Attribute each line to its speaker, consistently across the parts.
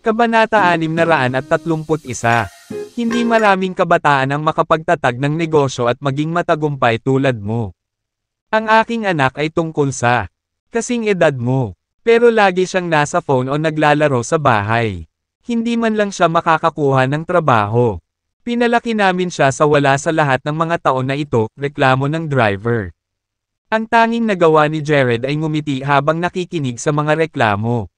Speaker 1: Kabanata 631. Hindi maraming kabataan ang makapagtatag ng negosyo at maging matagumpay tulad mo. Ang aking anak ay tungkol sa kasing edad mo, pero lagi siyang nasa phone o naglalaro sa bahay. Hindi man lang siya makakakuha ng trabaho. Pinalaki namin siya sa wala sa lahat ng mga taon na ito, reklamo ng driver. Ang tanging nagawa ni Jared ay ngumiti habang nakikinig sa mga reklamo.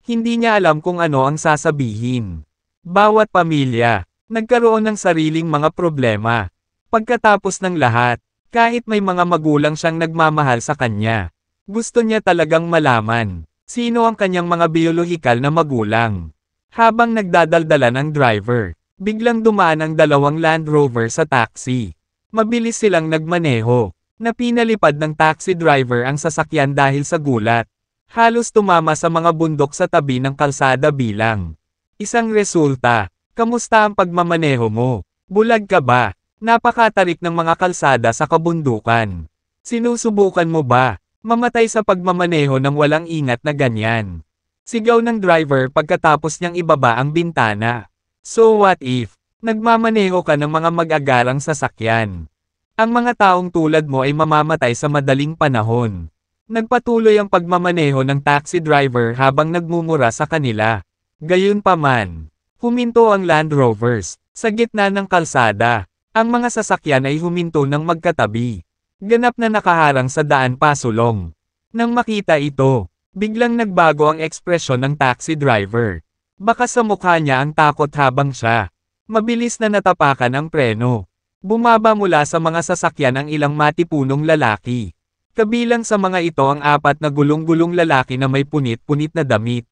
Speaker 1: Hindi niya alam kung ano ang sasabihin. Bawat pamilya, nagkaroon ng sariling mga problema. Pagkatapos ng lahat, kahit may mga magulang siyang nagmamahal sa kanya, gusto niya talagang malaman, sino ang kanyang mga biolohikal na magulang. Habang nagdadaldala ng driver, biglang dumaan ang dalawang Land Rover sa taxi. Mabilis silang nagmaneho, na pinalipad ng taxi driver ang sasakyan dahil sa gulat. Halos tumama sa mga bundok sa tabi ng kalsada bilang isang resulta. Kamusta ang pagmamaneho mo? Bulag ka ba? Napakatarik ng mga kalsada sa kabundukan. Sinusubukan mo ba mamatay sa pagmamaneho ng walang ingat na ganyan? Sigaw ng driver pagkatapos niyang ibaba ang bintana. So what if nagmamaneho ka ng mga mag-agarang sasakyan? Ang mga taong tulad mo ay mamamatay sa madaling panahon. Nagpatuloy ang pagmamaneho ng taxi driver habang nagmumura sa kanila. Gayunpaman, huminto ang Land Rovers sa gitna ng kalsada. Ang mga sasakyan ay huminto ng magkatabi. Ganap na nakaharang sa daan pasulong. Nang makita ito, biglang nagbago ang ekspresyon ng taxi driver. Baka sa mukha niya ang takot habang siya mabilis na natapakan ang preno. Bumaba mula sa mga sasakyan ang ilang matipunong lalaki. Kabilang sa mga ito ang 4 na gulong-gulong lalaki na may punit-punit na damit.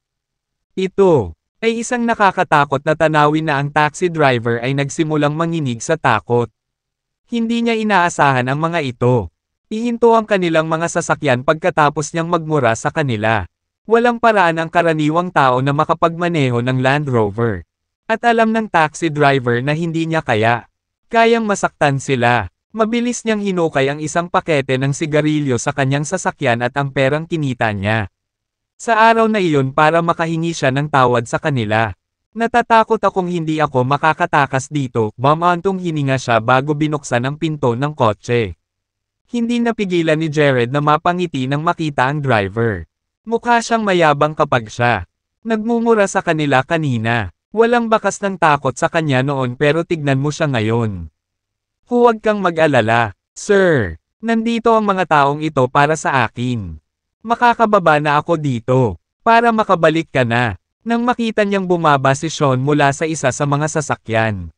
Speaker 1: Ito ay isang nakakatakot na tanawin na ang taxi driver ay nagsimulang manginig sa takot. Hindi niya inaasahan ang mga ito. Ihinto ang kanilang mga sasakyan pagkatapos niyang magmura sa kanila. Walang paraan ang karaniwang tao na makapagmaneho ng Land Rover. At alam ng taxi driver na hindi niya kayang masaktan sila. Mabilis niyang hinukay ang isang pakete ng sigarilyo sa kanyang sasakyan at ang perang kinita niya. Sa araw na iyon para makahingi siya ng tawad sa kanila. Natatakot akong hindi ako makakatakas dito, mamantong hininga siya bago binuksan ang pinto ng kotse. Hindi napigilan ni Jared na mapangiti nang makita ang driver. Mukha siyang mayabang kapag siya nagmumura sa kanila kanina. Walang bakas ng takot sa kanya noon pero tignan mo siya ngayon. Huwag kang mag-alala, sir. Nandito ang mga taong ito para sa akin. Makakababa na ako dito, para makabalik ka na. Nang makita niyang bumaba si Sean mula sa isa sa mga sasakyan.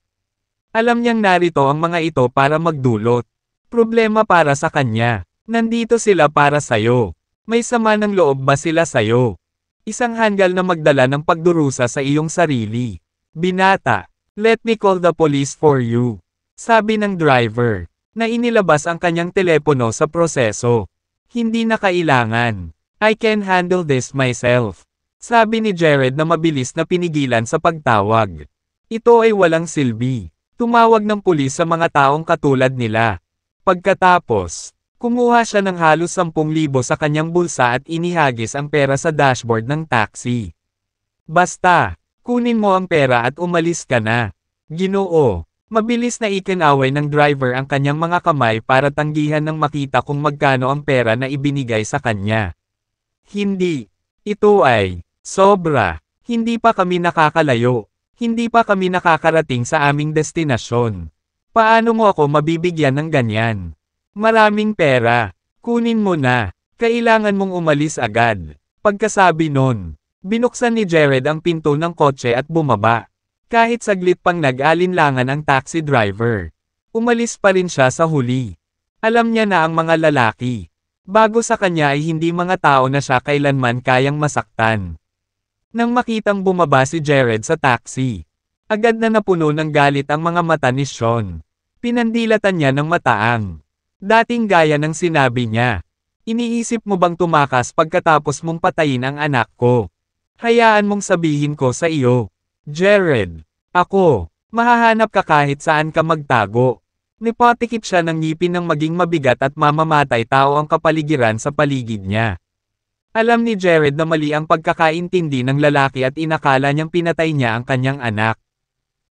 Speaker 1: Alam niyang narito ang mga ito para magdulot problema para sa kanya. Nandito sila para sayo. May sama ng loob ba sila sayo? Isang hanggal na magdala ng pagdurusa sa iyong sarili. Binata, let me call the police for you. Sabi ng driver, na inilabas ang kanyang telepono sa proseso. Hindi na kailangan. I can handle this myself. Sabi ni Jared na mabilis na pinigilan sa pagtawag. Ito ay walang silbi. Tumawag ng pulis sa mga taong katulad nila. Pagkatapos, kumuha siya ng halos 10,000 sa kanyang bulsa at inihagis ang pera sa dashboard ng taxi. Basta, kunin mo ang pera at umalis ka na. Ginoo. Mabilis na ikinaway ng driver ang kanyang mga kamay para tanggihan ng makita kung magkano ang pera na ibinigay sa kanya. Hindi. Ito ay sobra. Hindi pa kami nakakalayo. Hindi pa kami nakakarating sa aming destinasyon. Paano mo ako mabibigyan ng ganyan? Maraming pera. Kunin mo na. Kailangan mong umalis agad. Pagkasabi nun, binuksan ni Jared ang pinto ng kotse at bumaba. Kahit saglit pang nag-alinlangan ang taxi driver, umalis pa rin siya sa huli. Alam niya na ang mga lalaki. Bago sa kanya ay hindi mga tao na siya kailanman kayang masaktan. Nang makitang bumaba si Jared sa taxi, agad na napuno ng galit ang mga mata ni Sean. Pinandilatan niya ng mataang. Dating gaya ng sinabi niya. Iniisip mo bang tumakas pagkatapos mong patayin ang anak ko? Hayaan mong sabihin ko sa iyo. Jared, ako, mahahanap ka kahit saan ka magtago. Nipatikip siya ng ngipin ng maging mabigat at mamamatay tao ang kapaligiran sa paligid niya. Alam ni Jared na mali ang pagkakaintindi ng lalaki at inakala niyang pinatay niya ang kanyang anak.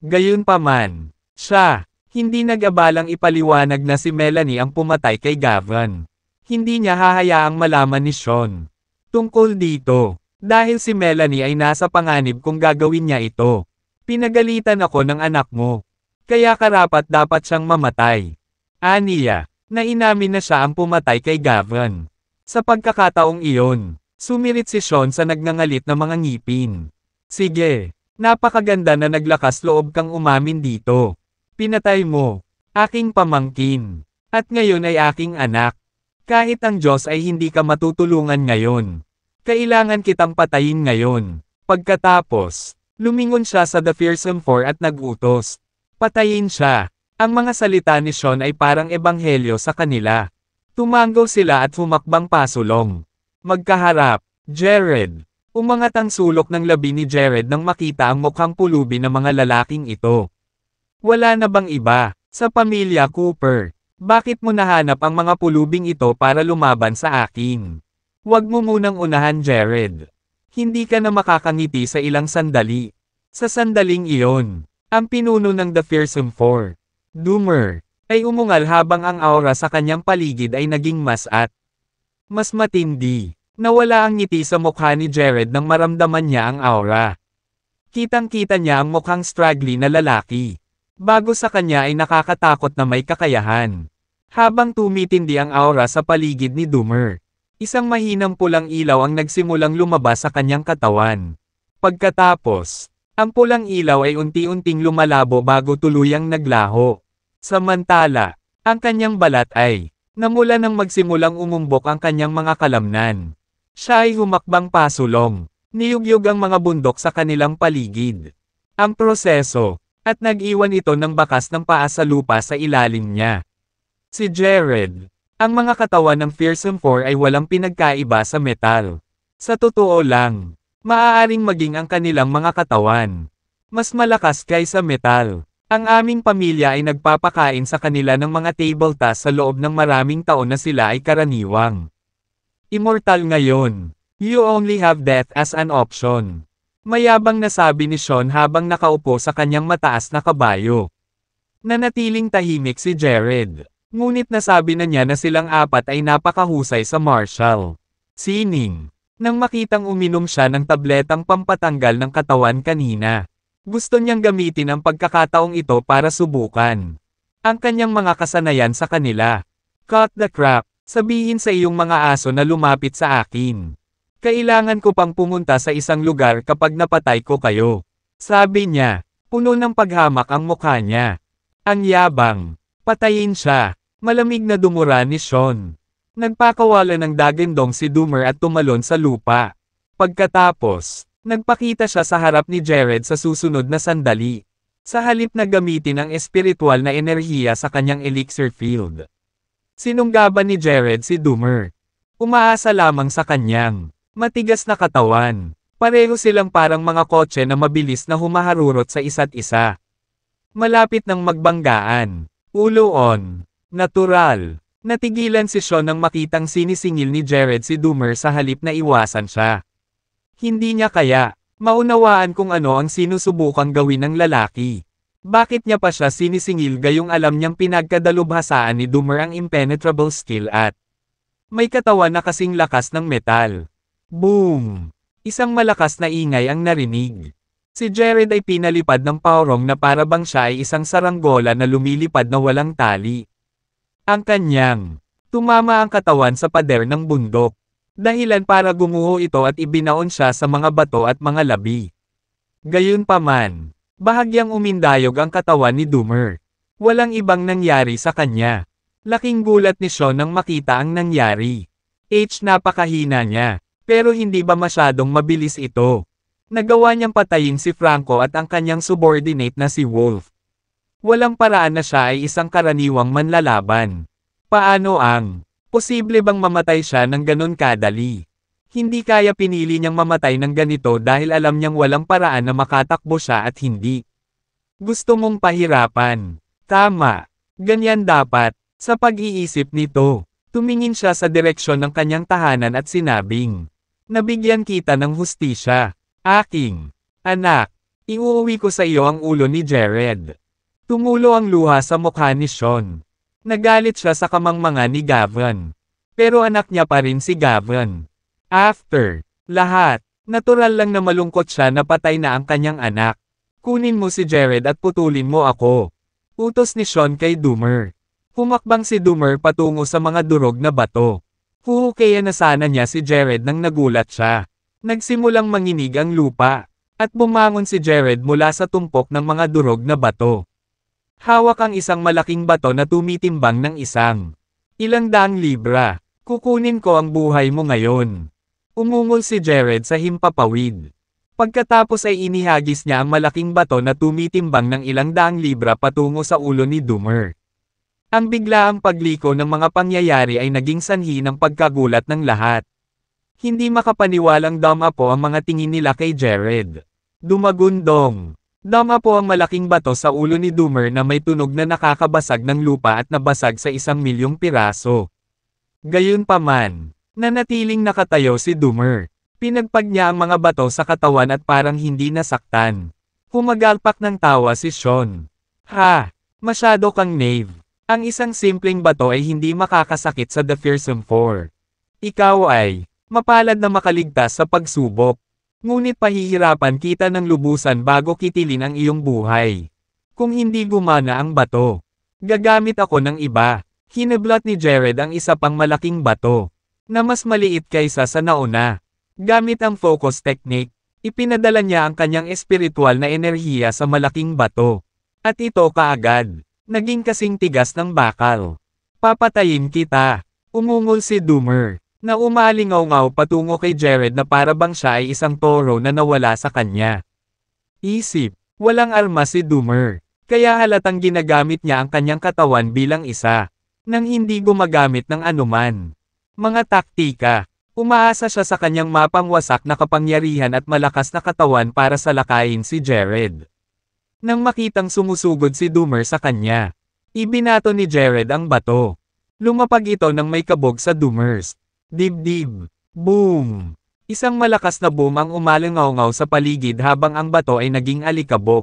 Speaker 1: Gayunpaman, siya, hindi nag-abalang ipaliwanag na si Melanie ang pumatay kay Gavin. Hindi niya hahayaang malaman ni Sean tungkol dito, dahil si Melanie ay nasa panganib kung gagawin niya ito. Pinagalitan ako ng anak mo. Kaya karapat-dapat siyang mamatay. Aniya, na inamin na siya ang pumatay kay Gavin. Sa pagkakataong iyon, sumirit si Sean sa nagngangalit na mga ngipin. Sige, napakaganda na naglakas loob kang umamin dito. Pinatay mo, aking pamangkin, at ngayon ay aking anak. Kahit ang Diyos ay hindi ka matutulungan ngayon. Kailangan kitang patayin ngayon. Pagkatapos, lumingon siya sa The Fearsome Four at nag-utos. Patayin siya. Ang mga salita ni Sean ay parang ebanghelyo sa kanila. Tumango sila at humakbang pasulong. Magkaharap, Jared. Umangat ang sulok ng labi ni Jared nang makita ang mukhang pulubi ng mga lalaking ito. Wala na bang iba, sa pamilya Cooper? Bakit mo nahanap ang mga pulubing ito para lumaban sa akin? Huwag mo munang unahan, Jared. Hindi ka na makakangiti sa ilang sandali. Sa sandaling iyon, ang pinuno ng The Fearsome Four, Doomer, ay umungal habang ang aura sa kanyang paligid ay naging mas matindi. Nawala ang ngiti sa mukha ni Jared nang maramdaman niya ang aura. Kitang-kita niya ang mukhang straggly na lalaki. Bago sa kanya ay nakakatakot na may kakayahan. Habang tumitindi ang aura sa paligid ni Doomer, isang mahinang pulang ilaw ang nagsimulang lumabas sa kanyang katawan. Pagkatapos, ang pulang ilaw ay unti-unting lumalabo bago tuluyang naglaho. Samantala, ang kanyang balat ay namula nang magsimulang umumbok ang kanyang mga kalamnan. Siya ay humakbang pasulong, niyugyug ang mga bundok sa kanilang paligid. Ang proseso, at nag-iwan ito ng bakas ng paa sa lupa sa ilalim niya. Si Jared, ang mga katawan ng Fearsome Four ay walang pinagkaiba sa metal. Sa totoo lang, maaaring maging ang kanilang mga katawan mas malakas kaysa metal. Ang aming pamilya ay nagpapakain sa kanila ng mga table tasks sa loob ng maraming taon na sila ay karaniwang immortal ngayon. You only have death as an option. Mayabang na sabi ni Sean habang nakaupo sa kanyang mataas na kabayo. Nanatiling tahimik si Jared. Ngunit nasabi na niya na silang apat ay napakahusay sa martial sining. Nang makitang uminom siya ng tabletang pampatanggal ng katawan kanina. Gusto niyang gamitin ang pagkakataong ito para subukan ang kanyang mga kasanayan sa kanila. Cut the crap, sabihin sa iyong mga aso na lumapit sa akin. Kailangan ko pang pumunta sa isang lugar kapag napatay ko kayo. Sabi niya, puno ng paghamak ang mukha niya. Ang yabang, patayin siya. Malamig na dumura ni Sean. Nagpakawala ng dagandong si Doomer at tumalon sa lupa. Pagkatapos, nagpakita siya sa harap ni Jared sa susunod na sandali. Sa halip na gamitin ang espiritual na enerhiya sa kanyang elixir field. Sinunggaban ni Jared si Doomer. Umaasa lamang sa kanyang matigas na katawan. Pareho silang parang mga kotse na mabilis na humaharurot sa isa't isa. Malapit ng magbanggaan. Ulo on. Natural. Natigilan si Sean nang makitang sinisingil ni Jared si Doomer sa halip na iwasan siya. Hindi niya kaya maunawaan kung ano ang sinusubukang gawin ng lalaki. Bakit niya pa siya sinisingil gayong alam niyang pinagkadalubhasaan ni Doomer ang impenetrable skill at may katawan na kasing lakas ng metal. Boom! Isang malakas na ingay ang narinig. Si Jared ay pinalipad ng paurong na para bang siya ay isang saranggola na lumilipad na walang tali. Ang kanyang tumama ang katawan sa pader ng bundok. Dahilan para gumuho ito at ibinaon siya sa mga bato at mga labi. Gayunpaman, bahagyang umindayog ang katawan ni Doomer. Walang ibang nangyari sa kanya. Laking gulat ni Sean nang makita ang nangyari. Napakahina niya, pero hindi ba masyadong mabilis ito? Nagawa niyang patayin si Franco at ang kanyang subordinate na si Wolf. Walang paraan na siya ay isang karaniwang manlalaban. Paano ang posible bang mamatay siya ng ganon kadali? Hindi kaya pinili niyang mamatay ng ganito dahil alam niyang walang paraan na makatakbo siya at hindi. Gusto mong pahirapan. Tama. Ganyan dapat. Sa pag-iisip nito, tumingin siya sa direksyon ng kanyang tahanan at sinabing, nabigyan kita ng hustisya. Aking anak, iuuwi ko sa iyo ang ulo ni Jared. Tumulo ang luha sa mukha ni Sean. Nagalit siya sa kamangmanga ni Gavin. Pero anak niya pa rin si Gavin. After lahat, natural lang na malungkot siya na patay na ang kanyang anak. Kunin mo si Jared at putulin mo ako. Utos ni Sean kay Doomer. Humakbang si Doomer patungo sa mga durog na bato. Huhukayan na sana niya si Jared nang nagulat siya. Nagsimulang manginig ang lupa. At bumangon si Jared mula sa tumpok ng mga durog na bato. Hawak ang isang malaking bato na tumitimbang ng ilang daang libra. Kukunin ko ang buhay mo ngayon. Umungol si Jared sa himpapawid. Pagkatapos ay inihagis niya ang malaking bato na tumitimbang ng 100 libra patungo sa ulo ni Doomer. Ang biglaang pagliko ng mga pangyayari ay naging sanhi ng pagkagulat ng lahat. Hindi makapaniwalang damapo ang mga tingin nila kay Jared. Dumagundong. Damapo ang malaking bato sa ulo ni Doomer na may tunog na nakakabasag ng lupa at nabasag sa 1,000,000 piraso. Gayunpaman, nanatiling nakatayo si Doomer. Pinagpag niya ang mga bato sa katawan at parang hindi nasaktan. Humagalpak ng tawa si Sean. Ha! Masyado kang knave. Ang isang simpleng bato ay hindi makakasakit sa The Fearsome Four. Ikaw ay mapalad na makaligtas sa pagsubok. Ngunit pahihirapan kita ng lubusan bago kitilin ang iyong buhay. Kung hindi gumana ang bato, gagamit ako ng iba. Hinablot ni Jared ang isa pang malaking bato, na mas maliit kaysa sa nauna. Gamit ang focus technique, ipinadala niya ang kanyang espiritual na enerhiya sa malaking bato. At ito kaagad naging kasing tigas ng bakal. Papatayin kita. Umungol si Doomer, na umalingaw-ngaw patungo kay Jared na para bang siya ay isang toro na nawala sa kanya. Isip, walang armas si Doomer, kaya halatang ginagamit niya ang kanyang katawan bilang isa, nang hindi gumagamit ng anuman. Mga taktika, umaasa siya sa kanyang mapangwasak na kapangyarihan at malakas na katawan para salakayin si Jared. Nang makitang sumusugod si Doomer sa kanya, ibinato ni Jared ang bato. Lumapag ito nang may kabog sa Doomer's dibdib. Boom! Isang malakas na boom ang umalingaw-ngaw sa paligid habang ang bato ay naging alikabok.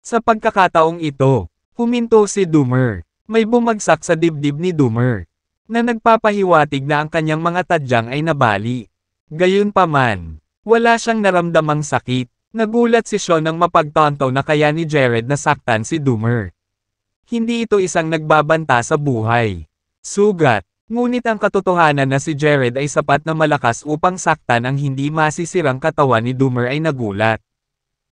Speaker 1: Sa pagkakataong ito, huminto si Doomer. May bumagsak sa dibdib ni Doomer, na nagpapahiwatig na ang kanyang mga tadyang ay nabali. Gayunpaman, wala siyang naramdamang sakit. Nagulat si Sean nang mapagtanto na kaya ni Jared nasaktan si Doomer. Hindi ito isang nagbabanta sa buhay. Sugat, ngunit ang katotohanan na si Jared ay sapat na malakas upang saktan ang hindi masisirang katawan ni Doomer ay nagulat.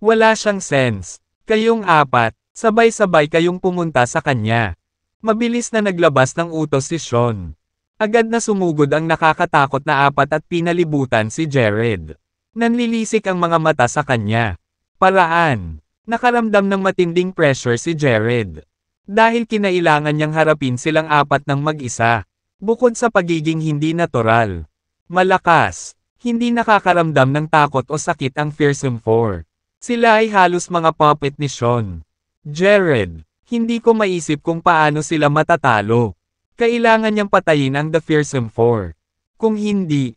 Speaker 1: Wala siyang sense. Kayong apat, sabay-sabay kayong pumunta sa kanya. Mabilis na naglabas ng utos si Sean. Agad na sumugod ang nakakatakot na apat at pinalibutan si Jared. Nanlilisik ang mga mata sa kanya. Paraan. Nakaramdam ng matinding pressure si Jared. Dahil kinailangan niyang harapin silang apat ng mag-isa. Bukod sa pagiging hindi natural. Malakas. Hindi nakakaramdam ng takot o sakit ang Fearsome Four. Sila ay halos mga puppet ni Sean. Jared, hindi ko maisip kung paano sila matatalo. Kailangan niyang patayin ang The Fearsome Four. Kung hindi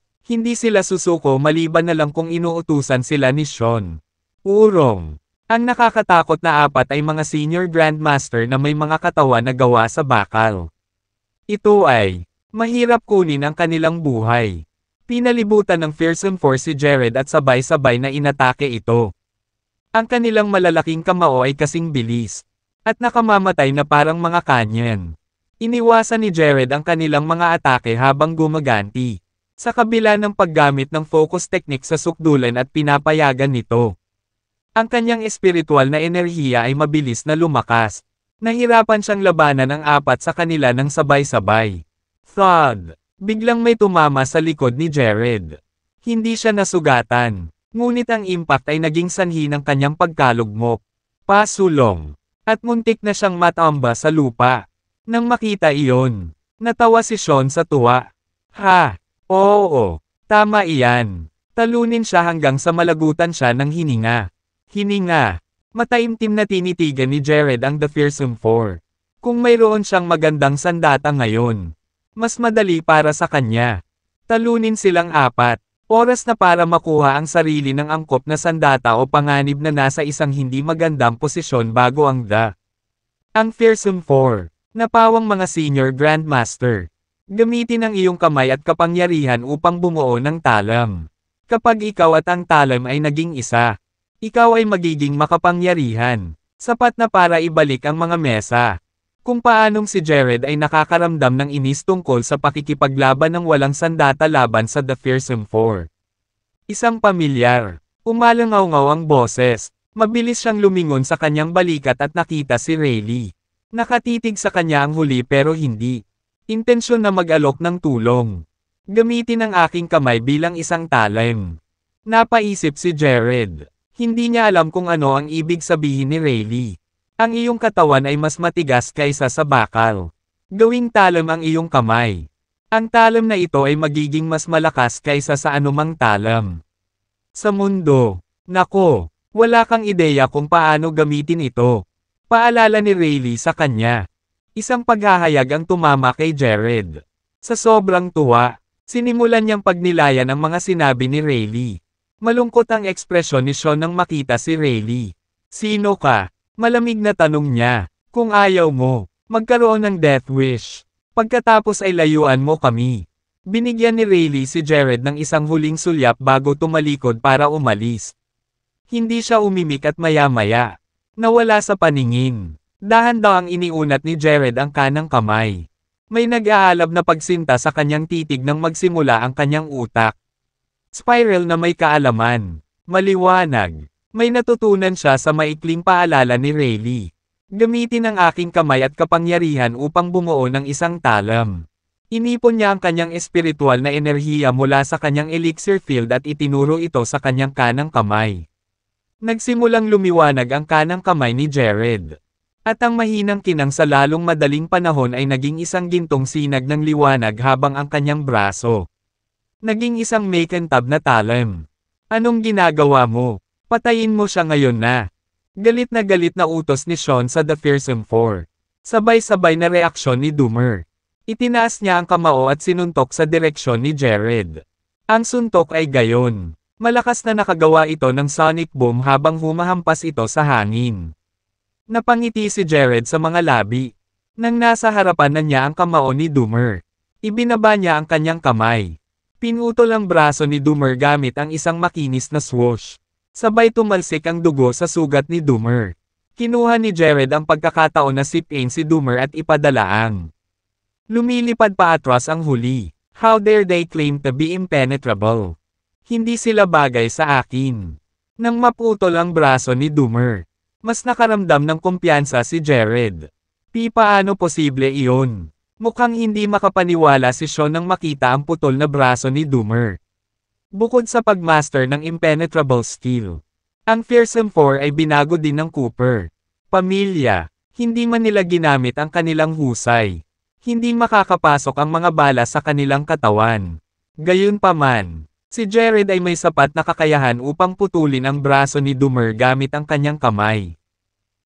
Speaker 1: sila susuko maliban na lang kung inuutusan sila ni Sean. Urong. Ang nakakatakot na apat ay mga senior grandmaster na may mga katawan na gawa sa bakal. Ito ay mahirap kunin ang kanilang buhay. Pinalibutan ng Fearsome Four si Jared at sabay-sabay na inatake ito. Ang kanilang malalaking kamao ay kasing bilis, at nakamamatay na parang mga kanyan. Iniwasan ni Jared ang kanilang mga atake habang gumaganti. Sa kabila ng paggamit ng focus technique sa sukdulan at pinapayagan nito. Ang kanyang espiritual na enerhiya ay mabilis na lumakas. Nahirapan siyang labanan ang apat sa kanila ng sabay-sabay. Thud! Biglang may tumama sa likod ni Jared. Hindi siya nasugatan, ngunit ang impact ay naging sanhi ng kanyang pagkalugmok. Pasulong. At muntik na siyang matamba sa lupa. Nang makita iyon, natawa si Sean sa tuwa. Ha! Oo, tama iyan. Talunin siya hanggang sa malagutan siya ng hininga. Hininga. Mataimtim na tinitigan ni Jared ang The Fearsome Four. Kung mayroon siyang magandang sandata ngayon, mas madali para sa kanya. Talunin silang apat. Oras na para makuha ang sarili ng angkop na sandata o panganib na nasa isang hindi magandang posisyon bago ang Fearsome 4. Napawang mga Senior Grandmaster. Gamitin ang iyong kamay at kapangyarihan upang bumuo ng talam. Kapag ikaw at ang talam ay naging isa, ikaw ay magiging makapangyarihan. Sapat na para ibalik ang mga mesa. Kung paanong si Jared ay nakakaramdam ng inis tungkol sa pakikipaglaban ng walang sandata laban sa The Fearsome 4. Isang pamilyar. Umalangaw-ngaw ang boses. Mabilis siyang lumingon sa kanyang balikat at nakita si Rayleigh. Nakatitig sa kanya ang huli pero hindi intensyon na mag-alok ng tulong. Gamitin ang aking kamay bilang isang talim. Napaisip si Jared. Hindi niya alam kung ano ang ibig sabihin ni Rayleigh. Ang iyong katawan ay mas matigas kaysa sa bakal. Gawing talim ang iyong kamay. Ang talim na ito ay magiging mas malakas kaysa sa anumang talim sa mundo. Nako, wala kang ideya kung paano gamitin ito. Paalala ni Rayleigh sa kanya. Isang paghahayag ang tumama kay Jared. Sa sobrang tuwa, sinimulan niyang pagnilayan ang mga sinabi ni Rayleigh. Malungkot ang ekspresyon ni Sean nang makita si Rayleigh. Sino ka? Malamig na tanong niya. Kung ayaw mo, magkaroon ng death wish. Pagkatapos ay layuan mo kami. Binigyan ni Rayleigh si Jared ng isang huling sulyap bago tumalikod para umalis. Hindi siya umimik at maya-maya. Nawala sa paningin. Dahan-daw ang iniunat ni Jared ang kanang kamay. May nag-aalab na pagsinta sa kanyang titig nang magsimula ang kanyang utak. Spiral na may kaalaman. Maliwanag. May natutunan siya sa maikling paalala ni Rayleigh. Gamitin ang aking kamay at kapangyarihan upang bumuo ng isang talam. Inipon niya ang kanyang espiritual na enerhiya mula sa kanyang elixir field at itinuro ito sa kanyang kanang kamay. Nagsimulang lumiwanag ang kanang kamay ni Jared. At ang mahinang kinang sa lalong madaling panahon ay naging isang gintong sinag ng liwanag habang ang kanyang braso naging isang makintab na talim. Anong ginagawa mo? Patayin mo siya ngayon na. Galit na utos ni Sean sa The Fearsome 4. Sabay-sabay na reaksyon ni Doomer. Itinaas niya ang kamao at sinuntok sa direksyon ni Jared. Ang suntok ay gayon. Malakas na nakagawa ito ng sonic boom habang humahampas ito sa hangin. Napangiti si Jared sa mga labi. Nang nasa harapan na niya ang kamao ni Doomer, ibinaba niya ang kanyang kamay. Pinutol ang braso ni Doomer gamit ang isang makinis na swoosh. Sabay tumalsik ang dugo sa sugat ni Doomer. Kinuha ni Jared ang pagkakataon na sipin si Doomer at ipadalaang. Lumilipad pa atras ang huli. How dare they claim to be impenetrable? Hindi sila bagay sa akin. Nang maputol ang braso ni Doomer, mas nakaramdam ng kumpiyansa si Jared. Paano posible iyon? Mukhang hindi makapaniwala si Sean nang makita ang putol na braso ni Doomer. Bukod sa pagmaster ng impenetrable skill, ang Fearsome 4 ay binago din ng Cooper. Pamilya, hindi man nila ginamit ang kanilang husay. Hindi makakapasok ang mga bala sa kanilang katawan. Gayunpaman, si Jared ay may sapat na kakayahan upang putulin ang braso ni Doomer gamit ang kanyang kamay.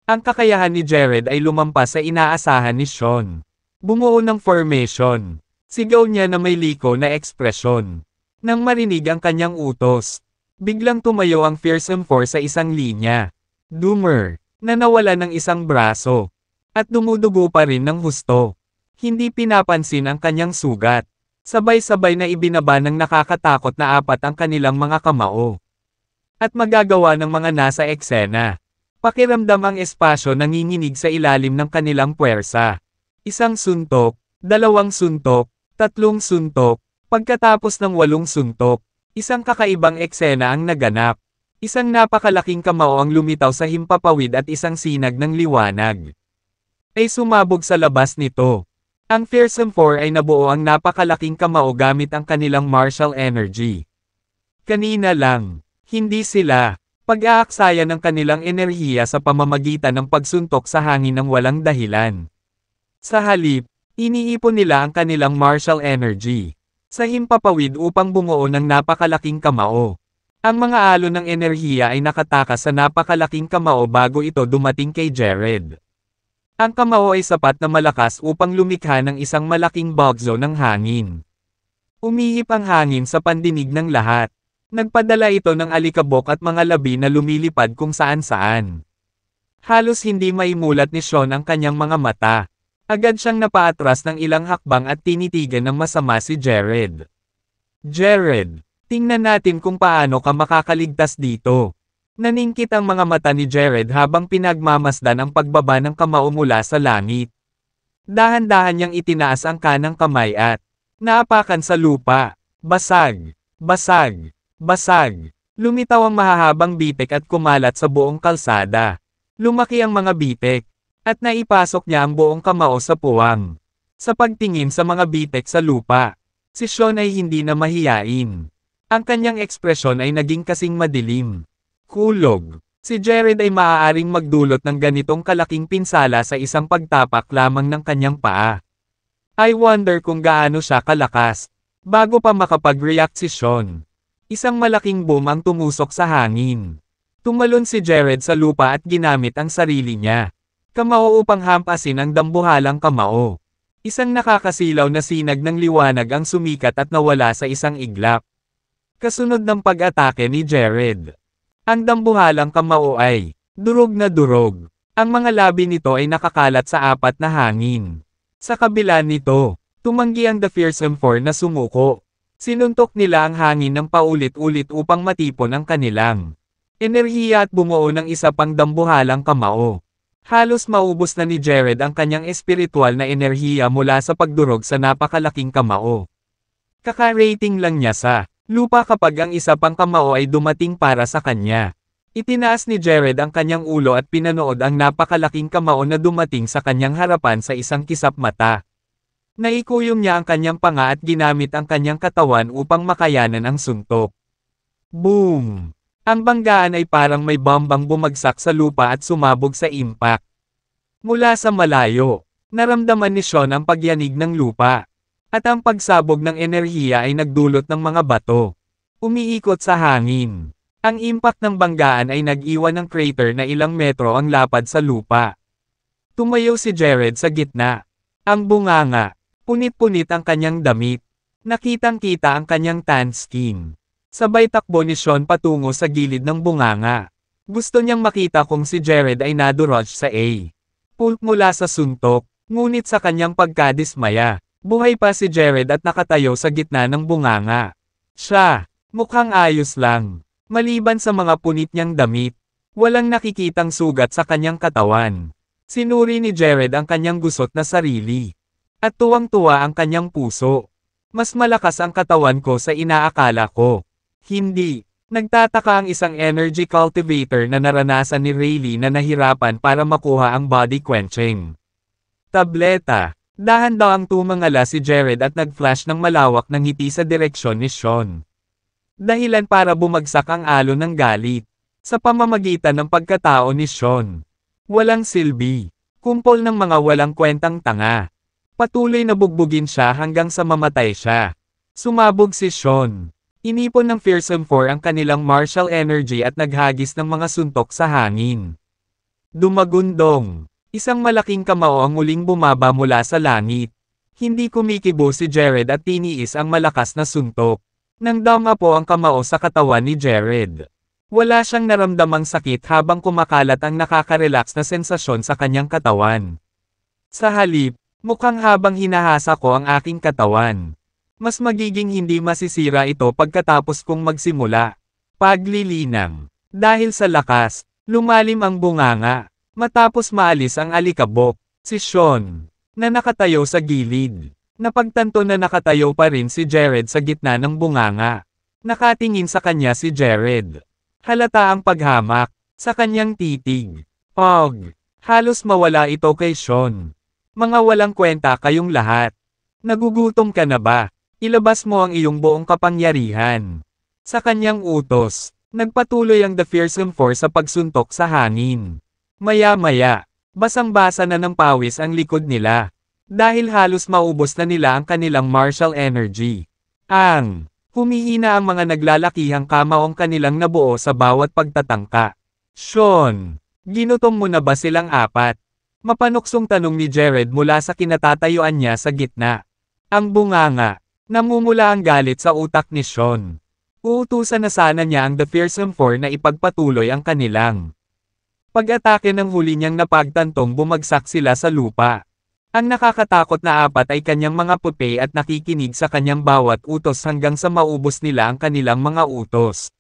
Speaker 1: Ang kakayahan ni Jared ay lumampas sa inaasahan ni Sean. Bumuo ng formation. Sigaw niya na may liko na ekspresyon. Nang marinig ang kanyang utos, biglang tumayo ang Fearsome 4 sa isang linya. Doomer, na nawala ng isang braso. At dumudugo pa rin ng husto. Hindi pinapansin ang kanyang sugat. Sabay-sabay na ibinaba ng nakakatakot na apat ang kanilang mga kamao. At magagawa ng mga nasa eksena. Pakiramdam ang espasyo nanginginig sa ilalim ng kanilang puwersa. Isang suntok, dalawang suntok, tatlong suntok. Pagkatapos ng 8 suntok, isang kakaibang eksena ang naganap. Isang napakalaking kamao ang lumitaw sa himpapawid at isang sinag ng liwanag ay sumabog sa labas nito. Ang Fearsome 4 ay nabuo ang napakalaking kamao gamit ang kanilang martial energy. Kanina lang, hindi sila pag-aaksaya ng kanilang enerhiya sa pamamagitan ng pagsuntok sa hangin ng walang dahilan. Sa halip, iniipon nila ang kanilang martial energy sa himpapawid upang bumuo ng napakalaking kamao. Ang mga alon ng enerhiya ay nakatakas sa napakalaking kamao bago ito dumating kay Jared. Ang Kamao ay sapat na malakas upang lumikha ng isang malaking bagyo ng hangin. Umihip ang hangin sa pandinig ng lahat. Nagpadala ito ng alikabok at mga labi na lumilipad kung saan-saan. Halos hindi maimulat ni Sean ang kanyang mga mata. Agad siyang napaatras ng ilang hakbang at tinitigan ng masama si Jared. Jared, tingnan natin kung paano ka makakaligtas dito. Naningkit ang mga mata ni Jared habang pinagmamasdan ang pagbaba ng Kamao mula sa langit. Dahan-dahan niyang itinaas ang kanang kamay at naapakan sa lupa. Basag, basag, basag. Lumitaw ang mahahabang bitek at kumalat sa buong kalsada. Lumaki ang mga bitek at naipasok niya ang buong Kamao sa puwang. Sa pagtingin sa mga bitek sa lupa, si Sean ay hindi na mahiyain. Ang kanyang ekspresyon ay naging kasing madilim. Hulog. Si Jared ay maaaring magdulot ng ganitong kalaking pinsala sa isang pagtapak lamang ng kanyang paa. I wonder kung gaano siya kalakas. Bago pa makapag-react si Sean, isang malaking boom ang tumusok sa hangin. Tumalon si Jared sa lupa at ginamit ang sarili niya. Kamao upang hampasin ang dambuhalang Kamao. Isang nakakasilaw na sinag ng liwanag ang sumikat at nawala sa isang iglap. Kasunod ng pag-atake ni Jared. Ang dambuhalang Kamao ay durog na durog. Ang mga labi nito ay nakakalat sa apat na hangin. Sa kabila nito, tumanggi ang The Fearsome Four na sumuko. Sinuntok nila ang hangin ng paulit-ulit upang matipon ang kanilang enerhiya at bumuo ng isa pang dambuhalang Kamao. Halos maubos na ni Jared ang kanyang espiritual na enerhiya mula sa pagdurog sa napakalaking Kamao. Kaka-rating lang niya sa lupa kapag ang isa pang Kamao ay dumating para sa kanya. Itinaas ni Jared ang kanyang ulo at pinanood ang napakalaking Kamao na dumating sa kanyang harapan sa isang kisap mata. Naikuyom niya ang kanyang panga at ginamit ang kanyang katawan upang makayanan ang suntok. Boom! Ang banggaan ay parang may bombang bumagsak sa lupa at sumabog sa impact. Mula sa malayo, naramdaman ni Sean ang pagyanig ng lupa. At ang pagsabog ng enerhiya ay nagdulot ng mga bato. Umiikot sa hangin. Ang impact ng banggaan ay nag-iwan ng crater na ilang metro ang lapad sa lupa. Tumayo si Jared sa gitna. Ang bunganga. Punit-punit ang kanyang damit. Nakitang-kita ang kanyang tan skin. Sabay takbo ni Sean patungo sa gilid ng bunganga. Gusto niyang makita kung si Jared ay nadurage sa A. Pulp mula sa suntok, ngunit sa kanyang pagkadismaya. Buhay pa si Jared at nakatayo sa gitna ng bunganga. Siya, mukhang ayos lang. Maliban sa mga punit niyang damit, walang nakikitang sugat sa kanyang katawan. Sinuri ni Jared ang kanyang gusot na sarili. At tuwang-tuwa ang kanyang puso. Mas malakas ang katawan ko sa inaakala ko. Hindi. Nagtataka ang isang energy cultivator na naranasan ni Rayleigh na nahirapan para makuha ang body quenching tableta. Dahan-dahang tumangala si Jared at nag-flash ng malawak na ngiti sa direksyon ni Sean. Dahilan para bumagsak ang alon ng galit. Sa pamamagitan ng pagkatao ni Sean. Walang silbi. Kumpol ng mga walang kwentang tanga. Patuloy na bugbugin siya hanggang sa mamatay siya. Sumabog si Sean. Inipon ng Fearsome Four ang kanilang martial energy at naghagis ng mga suntok sa hangin. Dumagundong. Isang malaking Kamao ang muling bumaba mula sa langit. Hindi kumikibo si Jared at tiniis ang malakas na suntok. Nangdama po ang Kamao sa katawan ni Jared. Wala siyang naramdamang sakit habang kumakalat ang nakaka-relax na sensasyon sa kanyang katawan. Sa halip, mukhang habang hinahasa ko ang aking katawan. Mas magiging hindi masisira ito pagkatapos kong magsimula. Paglilinang. Dahil sa lakas, lumalim ang bunganga. Matapos maalis ang alikabok, si Sean, na nakatayo sa gilid. Napagtanto na nakatayo pa rin si Jared sa gitna ng bunganga. Nakatingin sa kanya si Jared. Halata ang paghamak sa kanyang titig. Og, halos mawala ito kay Sean. Mga walang kwenta kayong lahat. Nagugutom ka na ba? Ilabas mo ang iyong buong kapangyarihan. Sa kanyang utos, nagpatuloy ang The Fearsome Four sa pagsuntok sa hangin. Maya-maya, basang-basa na ng pawis ang likod nila. Dahil halos maubos na nila ang kanilang martial energy. Humihina ang mga naglalakihang kamaong kanilang nabuo sa bawat pagtatangka. Sean, ginutom mo na ba silang apat? Mapanuksong tanong ni Jared mula sa kinatatayuan niya sa gitna. Ang bunganga. Namumula ang galit sa utak ni Sean. Uutusan na sana niya ang The Fearsome Four na ipagpatuloy ang kanilang pag-atake ng huli niyang napagtantong bumagsak sila sa lupa. Ang nakakatakot na apat ay kanyang mga pupe at nakikinig sa kanyang bawat utos hanggang sa maubos nila ang kanilang mga utos.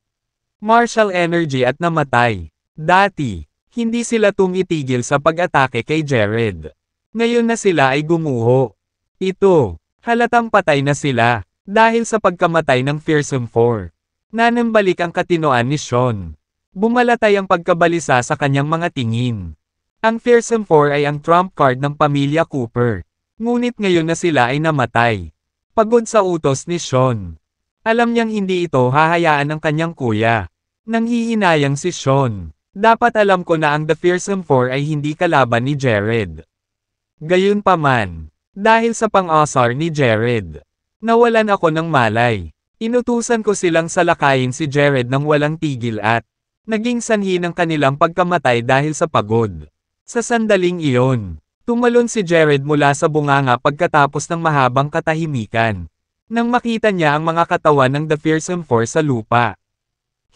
Speaker 1: Martial energy at namatay. Dati, hindi sila tumitigil sa pag-atake kay Jared. Ngayon na sila ay gumuho. Ito, halatang patay na sila, dahil sa pagkamatay ng Fearsome Four. Nanambalik ang katinoan ni Sean. Bumalatay ang pagkabalisa sa kanyang mga tingin. Ang Fearsome Four ay ang trump card ng pamilya Cooper. Ngunit ngayon na sila ay namatay. Pagod sa utos ni Sean. Alam niyang hindi ito hahayaan ng kanyang kuya. Nanghihinayang si Sean. Dapat alam ko na ang The Fearsome Four ay hindi kalaban ni Jared. Gayunpaman, dahil sa pang-asar ni Jared, nawalan ako ng malay. Inutusan ko silang salakayin si Jared nang walang tigil at naging sanhi ng kanilang pagkamatay dahil sa pagod. Sa sandaling iyon, tumalon si Jared mula sa bunganga pagkatapos ng mahabang katahimikan. Nang makita niya ang mga katawan ng The Fearsome Four sa lupa,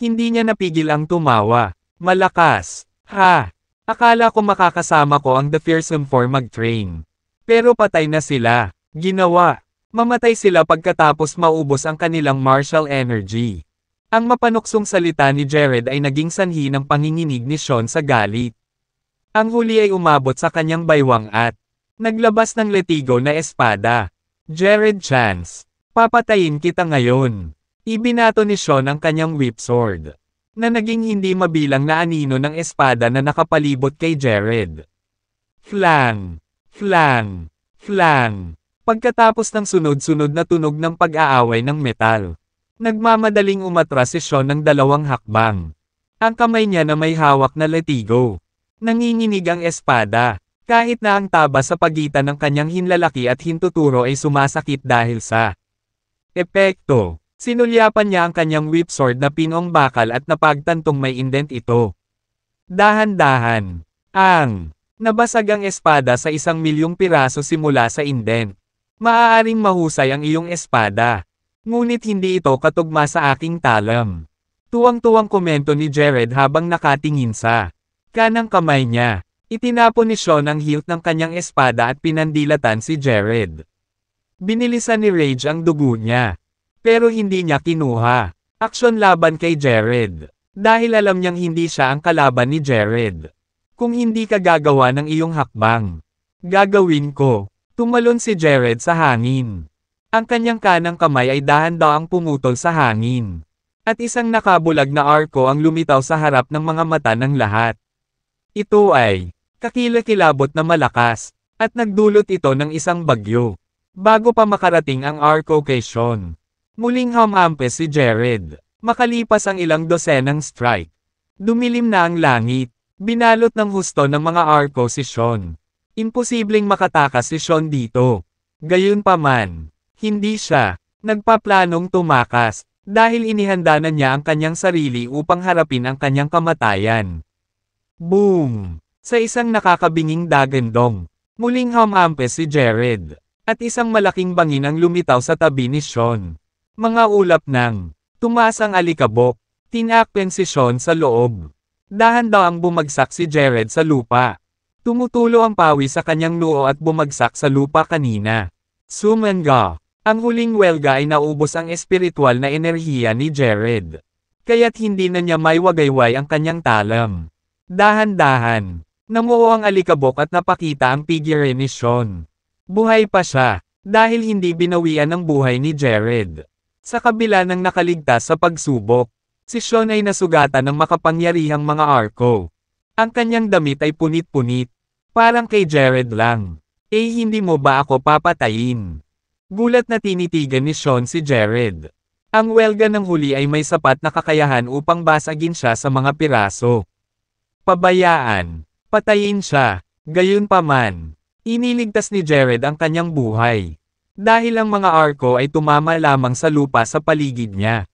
Speaker 1: hindi niya napigil ang tumawa. Malakas. Ha! Akala ko makakasama ko ang The Fearsome Four mag-train. Pero patay na sila. Ginawa. Mamatay sila pagkatapos maubos ang kanilang martial energy. Ang mapanuksong salita ni Jared ay naging sanhi ng panginginig ni Sean sa galit. Ang huli ay umabot sa kanyang baywang at naglabas ng letigo na espada. Jared Chance, papatayin kita ngayon. Ibinato ni Sean ang kanyang whip sword, na naging hindi mabilang na anino ng espada na nakapalibot kay Jared. Flang! Flang! Flang! Pagkatapos ng sunod-sunod na tunog ng pag-aaway ng metal, nagmamadaling umatras si Sean ng 2 hakbang. Ang kamay niya na may hawak na letigo. Nanginginig ang espada, kahit na ang taba sa pagitan ng kanyang hinlalaki at hintuturo ay sumasakit dahil sa epekto. Sinulyapan niya ang kanyang whip sword na pinong bakal at napagtantong may indent ito. Dahan-dahan. Nabasag ang espada sa 1,000,000 piraso simula sa indent. Maaaring mahusay ang iyong espada. Ngunit hindi ito katugma sa aking talam. Tuwang-tuwang komento ni Jared habang nakatingin sa kanang kamay niya. Itinapon ni Sean ang hilt ng kanyang espada at pinandilatan si Jared. Binilisan ni Rage ang dugo niya. Pero hindi niya kinuha. Aksyon laban kay Jared. Dahil alam niyang hindi siya ang kalaban ni Jared. Kung hindi ka gagawa ng iyong hakbang, gagawin ko. Tumalon si Jared sa hangin. Ang kanyang kanang kamay ay dahan-daang pumutol sa hangin. At isang nakabulag na arko ang lumitaw sa harap ng mga mata ng lahat. Ito ay kakilakilabot na malakas, at nagdulot ito ng isang bagyo. Bago pa makarating ang arko kay Sean, muling humampas si Jared. Makalipas ang ilang dosenang strike, dumilim na ang langit. Binalot ng husto ng mga arko si Sean. Imposibleng makatakas si Sean dito. Gayunpaman, hindi siya nagpaplanong tumakas, dahil inihanda na niya ang kanyang sarili upang harapin ang kanyang kamatayan. Boom! Sa isang nakakabinging dagandong, muling humampas si Jared, at isang malaking bangin ang lumitaw sa tabi ni Sean. Mga ulap ng tumaas ang alikabok, tinakpen si Sean sa loob. Dahan-daang bumagsak si Jared sa lupa. Tumutulo ang pawi sa kanyang noo at bumagsak sa lupa kanina. Sumanga. Ang huling welga ay naubos ang espiritual na enerhiya ni Jared. Kaya't hindi na niya maiwagayway ang kanyang talam. Dahan-dahan. Namuo ang alikabok at napakita ang figure ni Sean. Buhay pa siya, dahil hindi binawian ng buhay ni Jared. Sa kabila ng nakaligtas sa pagsubok, si Sean ay nasugatan ng makapangyarihang mga arko. Ang kanyang damit ay punit-punit. Parang kay Jared lang. Hindi mo ba ako papatayin? Gulat na tinitigan ni Sean si Jared. Ang welga ng huli ay may sapat na kakayahan upang basagin siya sa mga piraso. Pabayaan. Patayin siya. Gayunpaman, iniligtas ni Jared ang kanyang buhay. Dahil ang mga arko ay tumama lamang sa lupa sa paligid niya.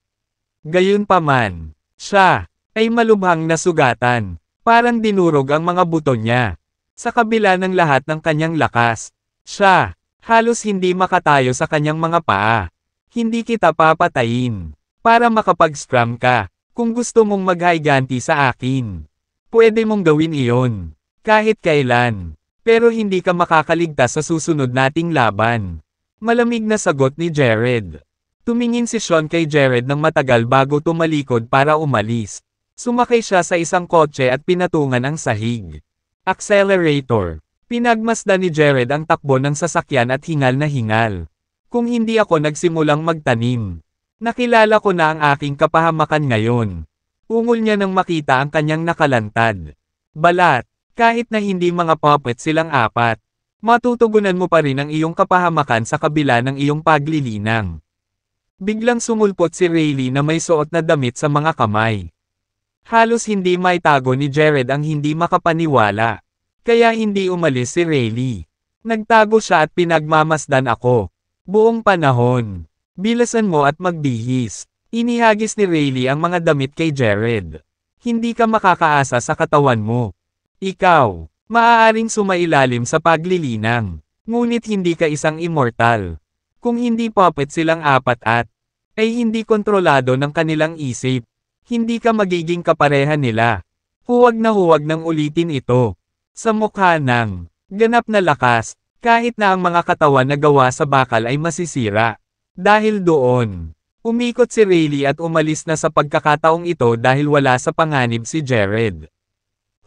Speaker 1: Gayunpaman, siya ay malubhang nasugatan. Parang dinurog ang mga buto niya. Sa kabila ng lahat ng kanyang lakas, siya, halos hindi makatayo sa kanyang mga paa. Hindi kita papatayin. Para makapag-scram ka, kung gusto mong maghiganti sa akin. Pwede mong gawin iyon. Kahit kailan. Pero hindi ka makakaligtas sa susunod nating laban. Malamig na sagot ni Jared. Tumingin si Sean kay Jared ng matagal bago tumalikod para umalis. Sumakay siya sa isang kotse at pinatungan ang sahig. Accelerator. Pinagmasdan ni Jared ang takbo ng sasakyan at hingal na hingal. Kung hindi ako nagsimulang magtanim. Nakilala ko na ang aking kapahamakan ngayon. Ungol niya nang makita ang kanyang nakalantad. Balat, kahit na hindi mga puppet silang apat. Matutugunan mo pa rin ang iyong kapahamakan sa kabila ng iyong paglilinang. Biglang sumulpot si Rayleigh na may suot na damit sa mga kamay. Halos hindi maitago ni Jared ang hindi makapaniwala. Kaya hindi umalis si Rayleigh. Nagtago siya at pinagmamasdan ako. Buong panahon. Bilasan mo at magbihis. Inihagis ni Rayleigh ang mga damit kay Jared. Hindi ka makakaasa sa katawan mo. Ikaw, maaaring sumailalim sa paglilinang. Ngunit hindi ka isang immortal. Kung hindi puppet silang apat ay hindi kontrolado ng kanilang isip. Hindi ka magiging kapareha nila. Huwag nang ulitin ito. Sa mukha ng ganap na lakas, kahit na ang mga katawan na gawa sa bakal ay masisira. Dahil doon, umikot si Rayleigh at umalis na sa pagkakataong ito dahil wala sa panganib si Jared.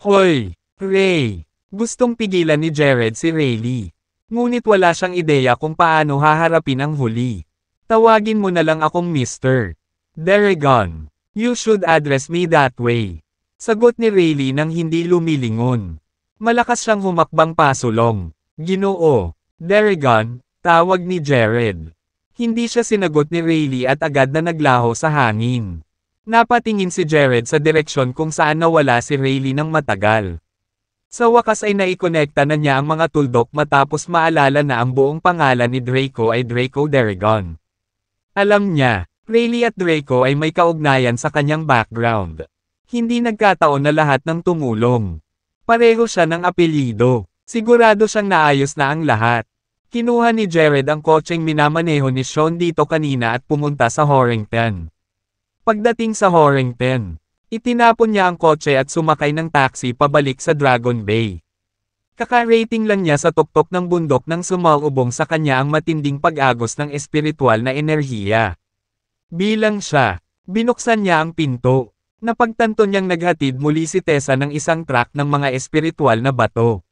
Speaker 1: Hoy, Ray! Gustong pigilan ni Jared si Rayleigh. Ngunit wala siyang ideya kung paano haharapin ang huli. Tawagin mo na lang akong Mr. Daragon. You should address me that way. Sagot ni Rayleigh nang hindi lumilingon. Malakas siyang humakbang pasulong. Ginoo, Daragon, tawag ni Jared. Hindi siya sinagot ni Rayleigh at agad na naglaho sa hangin. Napatingin si Jared sa direksyon kung saan nawala si Rayleigh ng matagal. Sa wakas ay naikonekta na niya ang mga tuldok matapos maalala na ang buong pangalan ni Draco ay Draco Daragon. Alam niya, Rayleigh at Draco ay may kaugnayan sa kanyang background. Hindi nagkataon na lahat ng tumulong. Pareho siya ng apelyido. Sigurado siyang naayos na ang lahat. Kinuha ni Jared ang kotseng minamaneho ni Sean dito kanina at pumunta sa Horrington. Pagdating sa Horrington, itinapon niya ang kotse at sumakay ng taxi pabalik sa Dragon Bay. Kaka-rating lang niya sa tuktok ng bundok nang sumalubong sa kanya ang matinding pag-agos ng espiritual na enerhiya. Bilang siya, binuksan niya ang pinto. Napagtanto niyang naghatid muli si Tessa ng isang truck ng mga espiritual na bato.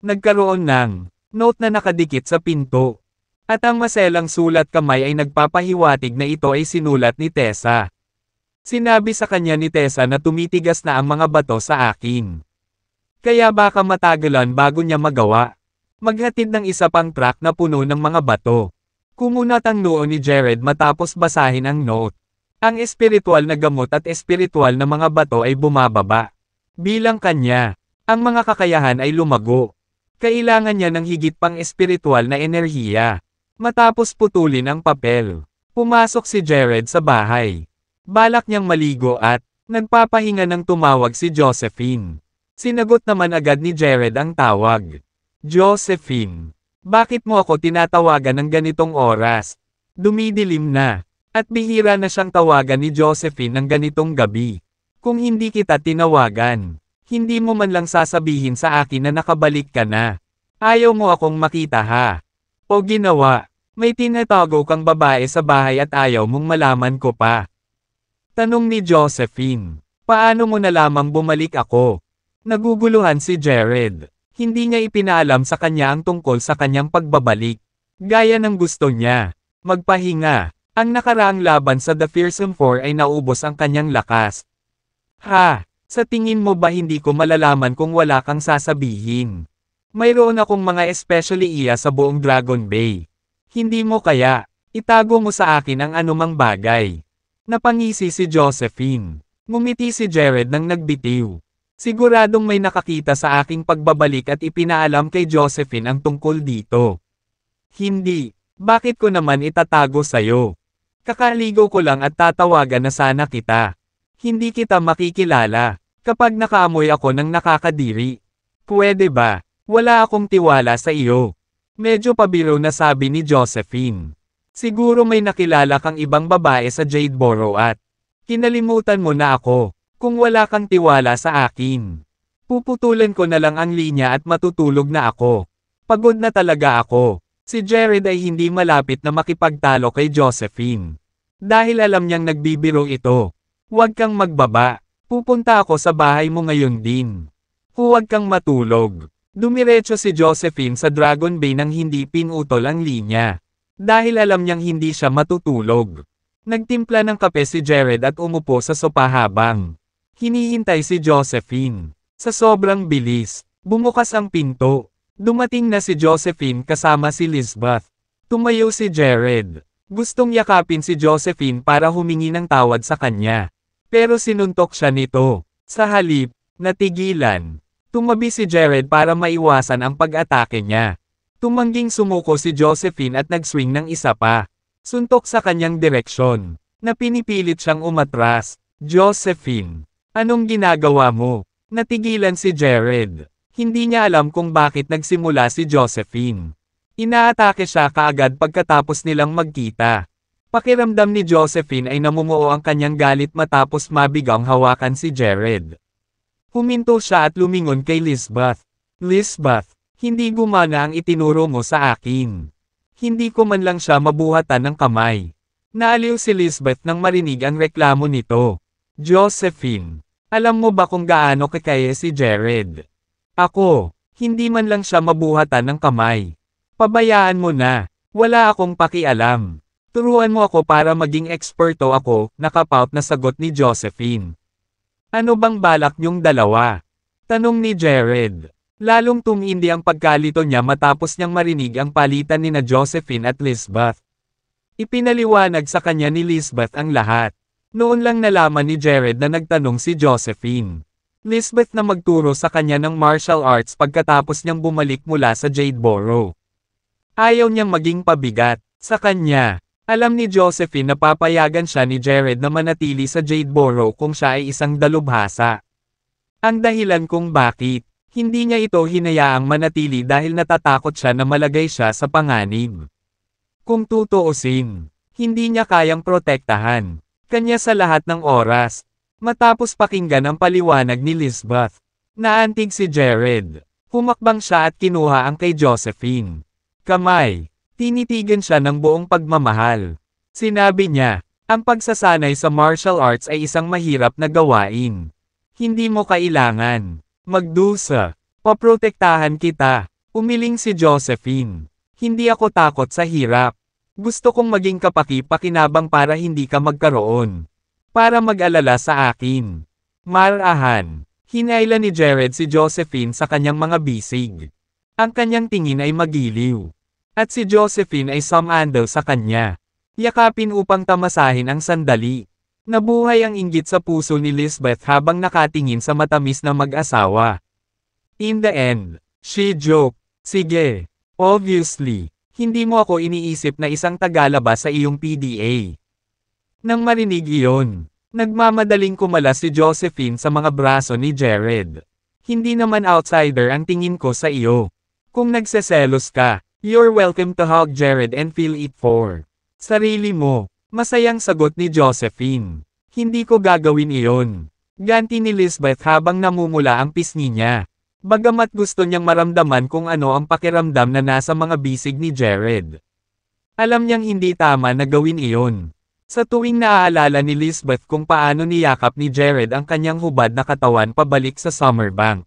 Speaker 1: Nagkaroon ng note na nakadikit sa pinto. At ang maselang sulat kamay ay nagpapahiwatig na ito ay sinulat ni Tessa. Sinabi sa kanya ni Tessa na tumitigas na ang mga bato sa akin. Kaya baka matagalan bago niya magawa. Maghatid ng isa pang truck na puno ng mga bato. Kumunat ang noo ni Jared matapos basahin ang note. Ang espiritual na gamot at espiritual na mga bato ay bumababa. Bilang kanya, ang mga kakayahan ay lumago. Kailangan niya ng higit pang espiritual na enerhiya. Matapos putulin ang papel, pumasok si Jared sa bahay. Balak niyang maligo at nagpapahinga nang tumawag si Josephine. Sinagot naman agad ni Jared ang tawag. Josephine, bakit mo ako tinatawagan ng ganitong oras? Dumidilim na. At bihira na siyang tawagan ni Josephine ng ganitong gabi. Kung hindi kita tinawagan, hindi mo man lang sasabihin sa akin na nakabalik ka na. Ayaw mo akong makita ha? O ginawa, may tinatago kang babae sa bahay at ayaw mong malaman ko pa. Tanong ni Josephine, paano mo nalamang bumalik ako? Naguguluhan si Jared. Hindi niya ipinaalam sa kanya ang tungkol sa kanyang pagbabalik. Gaya ng gusto niya, magpahinga. Ang nakaraang laban sa The Fearsome Four ay naubos ang kanyang lakas. Ha, sa tingin mo ba hindi ko malalaman kung wala kang sasabihin? Mayroon akong mga especially iya sa buong Dragon Bay. Hindi mo kaya, itago mo sa akin ang anumang bagay. Napangisi si Josephine. Ngumiti si Jared nang nagbitiw. Siguradong may nakakita sa aking pagbabalik at ipinaalam kay Josephine ang tungkol dito. Hindi, bakit ko naman itatago sa'yo? Kakaligo ko lang at tatawagan na sana kita. Hindi kita makikilala, kapag nakaamoy ako ng nakakadiri. Pwede ba? Wala akong tiwala sa iyo. Medyo pabiro na sabi ni Josephine. Siguro may nakilala kang ibang babae sa Jadeboro at kinalimutan mo na ako. Kung wala kang tiwala sa akin, puputulan ko na lang ang linya at matutulog na ako. Pagod na talaga ako. Si Jared ay hindi malapit na makipagtalo kay Josephine. Dahil alam niyang nagbibiro ito. Huwag kang magbaba. Pupunta ako sa bahay mo ngayon din. Huwag kang matulog. Dumiretso si Josephine sa Dragon Bay nang hindi pinutol ang linya. Dahil alam niyang hindi siya matutulog. Nagtimpla ng kape si Jared at umupo sa sopa habang hinihintay si Josephine. Sa sobrang bilis, bumukas ang pinto. Dumating na si Josephine kasama si Lisbeth. Tumayo si Jared. Gustong yakapin si Josephine para humingi ng tawad sa kanya. Pero sinuntok siya nito. Sa halip, natigilan. Tumabi si Jared para maiwasan ang pag-atake niya. Tumangging sumuko si Josephine at nag-swing ng isa pa. Suntok sa kanyang direksyon. Na pinipilit siyang umatras. Josephine, anong ginagawa mo? Natigilan si Jared. Hindi niya alam kung bakit nagsimula si Josephine. Inaatake siya kaagad pagkatapos nilang magkita. Pakiramdam ni Josephine ay namumuo ang kanyang galit matapos mabigang hawakan si Jared. Huminto siya at lumingon kay Lisbeth. Lisbeth, hindi gumana ang itinuro mo sa akin. Hindi ko man lang siya mabuhatan ng kamay. Naaliw si Lisbeth nang marinig ang reklamo nito. Josephine, alam mo ba kung gaano kakaya si Jared? Ako, hindi man lang siya mabuhatan ng kamay. Pabayaan mo na, wala akong pakialam. Turuan mo ako para maging eksperto ako, nakapout na sagot ni Josephine. Ano bang balak niyong dalawa? Tanong ni Jared. Lalong tumindi ang pagkalito niya matapos niyang marinig ang palitan nina Josephine at Lisbeth. Ipinaliwanag sa kanya ni Lisbeth ang lahat. Noon lang nalaman ni Jared na nagtanong si Josephine. Lisbeth na magturo sa kanya ng martial arts pagkatapos niyang bumalik mula sa Jadeboro. Ayaw niyang maging pabigat sa kanya. Alam ni Josephine na papayagan siya ni Jared na manatili sa Jadeboro kung siya ay isang dalubhasa. Ang dahilan kung bakit hindi niya ito hinayaang manatili dahil natatakot siya na malagay siya sa panganib. Kung tutuusin, hindi niya kayang protektahan kanya sa lahat ng oras. Matapos pakinggan ang paliwanag ni Lisbeth, naantig si Jared. Humakbang siya at kinuha ang kay Josephine. Kamay. Tinitigan siya ng buong pagmamahal. Sinabi niya, ang pagsasanay sa martial arts ay isang mahirap na gawain. Hindi mo kailangan magdusa. Paprotektahan kita. Umiling si Josephine. Hindi ako takot sa hirap. Gusto kong maging kapaki-pakinabang para hindi ka magkaroon. Para mag-alala sa akin. Marahan. Hinailan ni Jared si Josephine sa kanyang mga bisig. Ang kanyang tingin ay magiliw. At si Josephine ay sumandal sa kanya. Yakapin upang tamasahin ang sandali. Nabuhay ang inggit sa puso ni Lisbeth habang nakatingin sa matamis na mag-asawa. In the end, she joked, sige, obviously, hindi mo ako iniisip na isang tagalabas sa iyong PDA. Nang marinig iyon, nagmamadaling kumalas si Josephine sa mga braso ni Jared. Hindi naman outsider ang tingin ko sa iyo. Kung nagseselos ka, you're welcome to hug Jared and feel it for sarili mo. Masayang sagot ni Josephine. Hindi ko gagawin iyon. Ganti ni Lisbeth habang namumula ang pisngi niya. Bagamat gusto niyang maramdaman kung ano ang pakiramdam na nasa mga bisig ni Jared. Alam niyang hindi tama na gawin iyon. Sa tuwing naaalala ni Lisbeth kung paano niyakap ni Jared ang kanyang hubad na katawan pabalik sa Summerbank.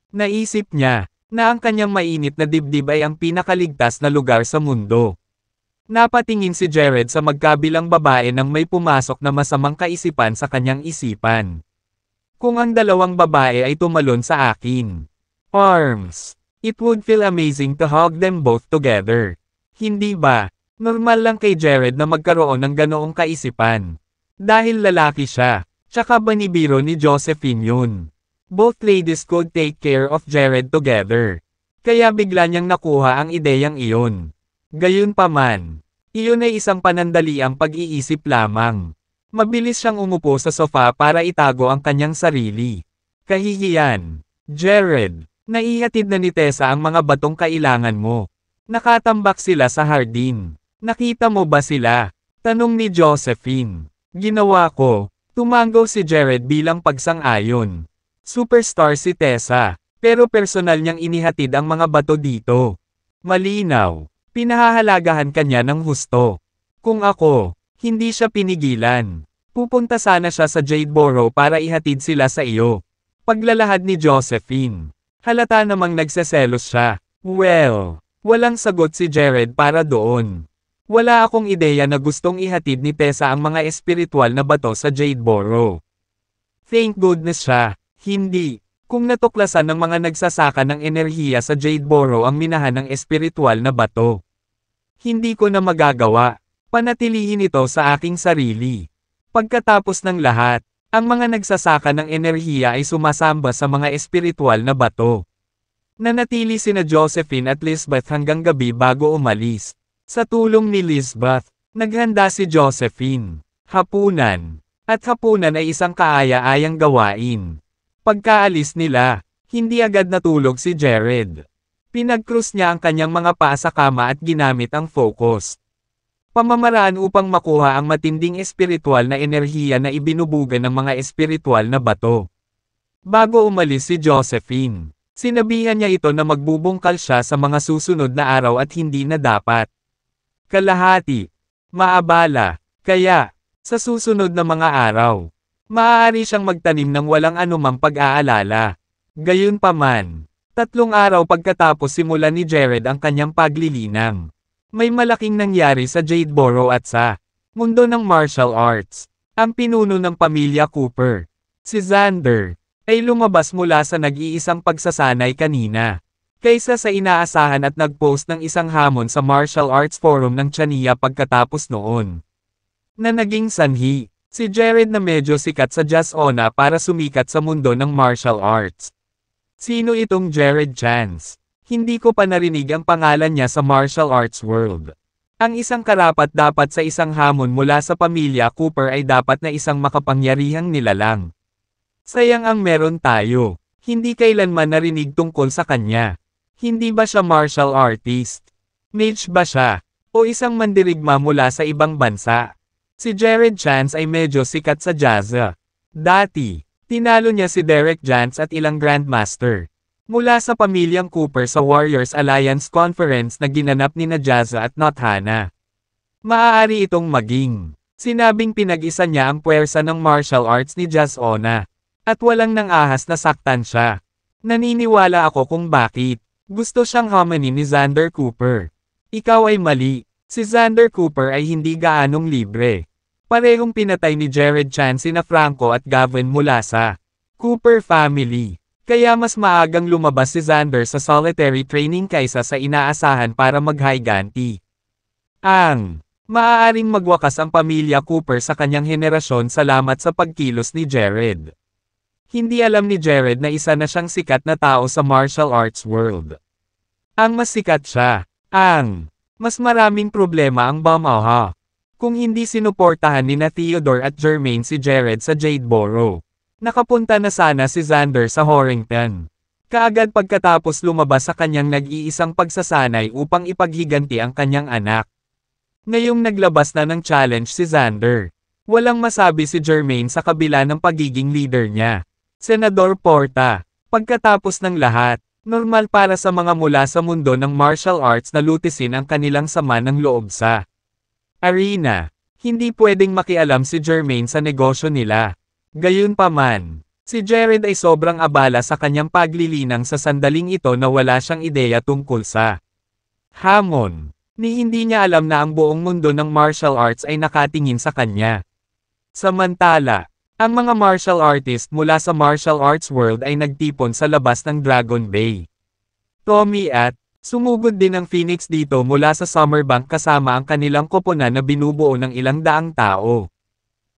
Speaker 1: Naisip niya na ang kanyang mainit na dibdib ay ang pinakaligtas na lugar sa mundo. Napatingin si Jared sa magkabilang babae nang may pumasok na masamang kaisipan sa kanyang isipan. Kung ang dalawang babae ay tumalon sa akin. Arms. It would feel amazing to hug them both together. Hindi ba? Normal lang kay Jared na magkaroon ng ganoong kaisipan. Dahil lalaki siya. Tsaka banibiro ni Josephine yun. Both ladies could take care of Jared together. Kaya bigla niyang nakuha ang ideyang iyon. Gayunpaman, iyon ay isang panandaliang pag-iisip lamang. Mabilis siyang umupo sa sofa para itago ang kanyang sarili. Kahihiyan. Jared, Naihatid na ni Tessa ang mga batong kailangan mo. Nakatambak sila sa hardin. Nakita mo ba sila? Tanong ni Josephine. Ginawa ko. Tumango si Jared bilang pagsang-ayon. Superstar si Tessa, pero personal niyang inihatid ang mga bato dito. Malinaw. Pinahahalagahan kanya ng husto. Kung ako, hindi siya pinigilan. Pupunta sana siya sa Jadeboro para ihatid sila sa iyo. Paglalahad ni Josephine. Halata namang nagseselos siya. Well, walang sagot si Jared para doon. Wala akong ideya na gustong ihatid ni Tessa ang mga espiritual na bato sa Jadeboro. Thank goodness siya, hindi. Kung natuklasan ng mga nagsasaka ng enerhiya sa Jadeboro ang minahan ng espiritual na bato. Hindi ko na magagawa. Panatilihin ito sa aking sarili. Pagkatapos ng lahat, ang mga nagsasaka ng enerhiya ay sumasamba sa mga espiritual na bato. Nanatili sina Josephine at Lisbeth hanggang gabi bago umalis. Sa tulong ni Lisbeth, naghanda si Josephine. Hapunan. At hapunan ay isang kaaya-ayang gawain. Pagkaalis nila, hindi agad natulog si Jared. Pinag-cruise niya ang kanyang mga paa sa kama at ginamit ang focus. Pamamaraan upang makuha ang matinding espiritual na enerhiya na ibinubuga ng mga espiritual na bato. Bago umalis si Josephine, sinabihan niya ito na magbubungkal siya sa mga susunod na araw at hindi na dapat. Kalahati. Maabala. Kaya, sa susunod na mga araw, maaari siyang magtanim ng walang anumang pag-aalala. Gayunpaman, 3 araw pagkatapos simulan ni Jared ang kanyang paglilinang. May malaking nangyari sa Jadeboro at sa mundo ng martial arts. Ang pinuno ng pamilya Cooper, si Xander, ay lumabas mula sa nag-iisang pagsasanay kanina. Kaysa sa inaasahan at nag-post ng isang hamon sa martial arts forum ng Chania pagkatapos noon. Na naging sanhi, si Jared na medyo sikat sa Jazz-ona para sumikat sa mundo ng martial arts. Sino itong Jared Chance? Hindi ko pa narinig ang pangalan niya sa martial arts world. Ang isang karapat-dapat sa isang hamon mula sa pamilya Cooper ay dapat na isang makapangyarihang nilalang. Sayang ang meron tayo. Hindi kailanman narinig tungkol sa kanya. Hindi ba siya martial artist? Mage ba siya? O isang mandirigma mula sa ibang bansa? Si Jared Chance ay medyo sikat sa jazz. Dati, tinalo niya si Derek Jantz at ilang grandmaster. Mula sa pamilyang Cooper sa Warriors Alliance Conference na ginanap ni Jazza at Nothana. Maaari itong maging. Sinabing pinag-isa niya ang puwersa ng martial arts ni Jazz-ona. At walang nang ahas na saktan siya. Naniniwala ako kung bakit. Gusto siyang homanin ni Xander Cooper. Ikaw ay mali. Si Xander Cooper ay hindi gaanong libre. Parehong pinatay ni Jared Chance sina Franco at Gavin mula sa Cooper family. Kaya mas maagang lumabas si Xander sa solitary training kaysa sa inaasahan para mag-higanti. Maaaring magwakas ang pamilya Cooper sa kanyang henerasyon salamat sa pagkilos ni Jared. Hindi alam ni Jared na isa na siyang sikat na tao sa martial arts world. Ang mas sikat siya. Mas maraming problema ang Bamaha. Kung hindi sinuportahan ni na Theodore at Jermaine si Jared sa Jadeboro. Nakapunta na sana si Xander sa Horrington. Kaagad pagkatapos lumabas sa kanyang nag-iisang pagsasanay upang ipaghiganti ang kanyang anak. Ngayong naglabas na ng challenge si Xander. Walang masabi si Jermaine sa kabila ng pagiging leader niya. Senador Porta. Pagkatapos ng lahat, normal para sa mga mula sa mundo ng martial arts na lutisin ang kanilang sama ng loob sa arena. Hindi pwedeng makialam si Jermaine sa negosyo nila. Gayunpaman, si Jared ay sobrang abala sa kanyang paglilinang sa sandaling ito na wala siyang ideya tungkol sa hamon. Ni hindi niya alam na ang buong mundo ng martial arts ay nakatingin sa kanya. Samantala, ang mga martial artist mula sa martial arts world ay nagtipon sa labas ng Dragon Bay. Tommy at sumugod din ang Phoenix dito mula sa Summerbank kasama ang kanilang koponan na binubuo ng ilang daang tao.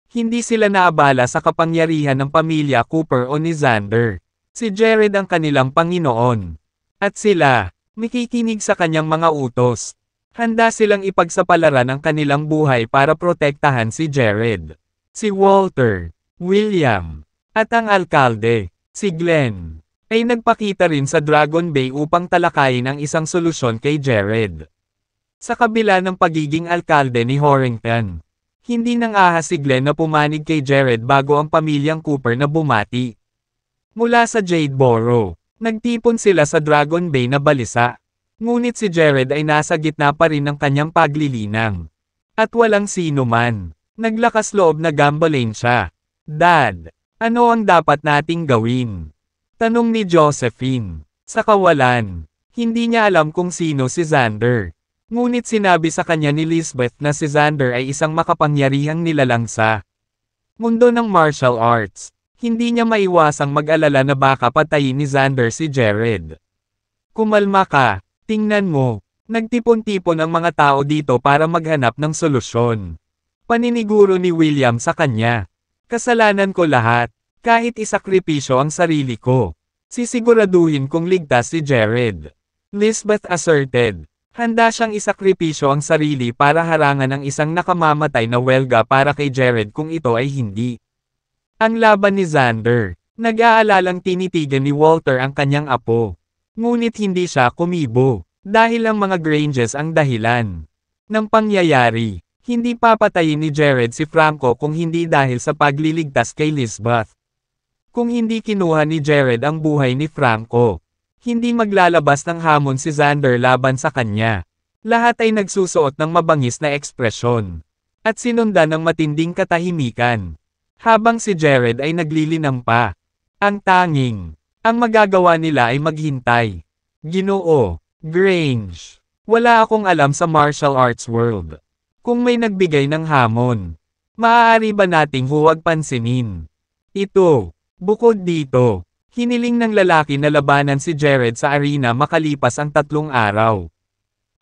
Speaker 1: Hindi sila naabala sa kapangyarihan ng pamilya Cooper o ni Xander. Si Jared ang kanilang Panginoon. At sila, nakikinig sa kanyang mga utos. Handa silang ipagsapalaran ang kanilang buhay para protektahan si Jared. Si Walter, William, at ang alkalde, si Glenn, ay nagpakita rin sa Dragon Bay upang talakayin ang isang solusyon kay Jared. Sa kabila ng pagiging alkalde ni Harrington, hindi nang ahas si Glenn na pumanig kay Jared bago ang pamilyang Cooper na bumati. Mula sa Jadeboro, nagtipon sila sa Dragon Bay na balisa. Ngunit si Jared ay nasa gitna pa rin ng kanyang paglilinang. At walang sino man. Naglakas loob na gambalain siya. Dad, ano ang dapat nating gawin? Tanong ni Josephine. Sa kawalan, hindi niya alam kung sino si Xander. Ngunit sinabi sa kanya ni Lisbeth na si Xander ay isang makapangyarihang nilalang sa mundo ng martial arts. Hindi niya maiwasang mag-alala na baka patayin ni Xander si Jared. Kumalma ka, tingnan mo. Nagtipon-tipon ang mga tao dito para maghanap ng solusyon. Paniniguro ni William sa kanya. Kasalanan ko lahat, kahit isakripisyo ang sarili ko. Sisiguraduhin kong ligtas si Jared. Lisbeth asserted. Handa siyang isakripisyo ang sarili para harangan ang isang nakamamatay na welga para kay Jared kung ito ay hindi. Ang laban ni Xander. Nag-aalalang tinitigan ni Walter ang kanyang apo. Ngunit hindi siya kumibo. Dahil ang mga Granges ang dahilan ng pangyayari. Hindi papatayin ni Jared si Franco kung hindi dahil sa pagliligtas kay Lisbeth. Kung hindi kinuha ni Jared ang buhay ni Franco, hindi maglalabas ng hamon si Xander laban sa kanya. Lahat ay nagsusuot ng mabangis na ekspresyon. At sinundan ng matinding katahimikan. Habang si Jared ay naglilinang pa. Ang magagawa nila ay maghintay. Ginoo, Grange. Wala akong alam sa martial arts world. Kung may nagbigay ng hamon, maaari ba nating huwag pansinin? Ito, bukod dito, hiniling ng lalaki na labanan si Jared sa arena makalipas ang 3 araw.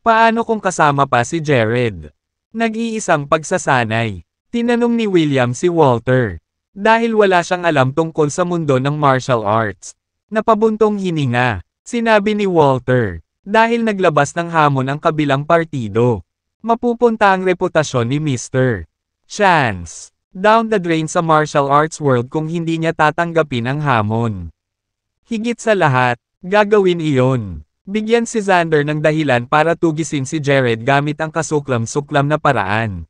Speaker 1: Paano kung kasama pa si Jared? Nag-iisang pagsasanay. Tinanong ni William si Walter. Dahil wala siyang alam tungkol sa mundo ng martial arts. Napabuntong hininga, sinabi ni Walter. Dahil naglabas ng hamon ang kabilang partido. Mapupunta ang reputasyon ni Mr. Chance down the drain sa martial arts world kung hindi niya tatanggapin ang hamon. Higit sa lahat, gagawin iyon. Bigyan si Xander ng dahilan para tugisin si Jared gamit ang kasuklam-suklam na paraan.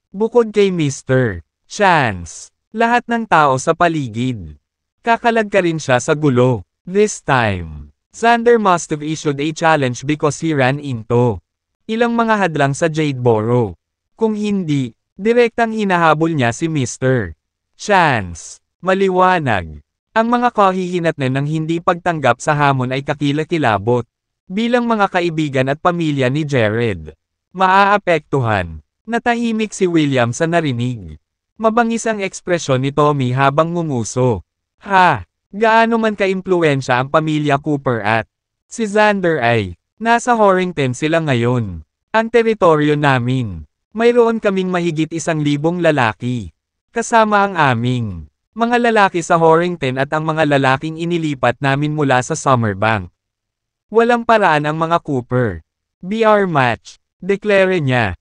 Speaker 1: Bukod kay Mr. Chance, lahat ng tao sa paligid. Kakalag ka rin siya sa gulo. This time, Xander must have issued a challenge because he ran into ilang mga hadlang sa Jadeboro. Kung hindi, direktang hinahabol niya si Mr. Chance. Maliwanag. Ang mga kahihinatnan ng hindi pagtanggap sa hamon ay kakilakilabot. Bilang mga kaibigan at pamilya ni Jared. Maaapektuhan. Natahimik si William sa narinig. Mabangis ang ekspresyon ni Tommy habang ngumuso. Ha! Gaano man ka-impluwensya ang pamilya Cooper at si Xander ay nasa Harrington sila ngayon. Ang teritoryo namin. Mayroon kaming mahigit 1,000 lalaki. Kasama ang aming mga lalaki sa Harrington at ang mga lalaking inilipat namin mula sa Summerbank. Walang paraan ang mga Cooper. BR match, deklara niya.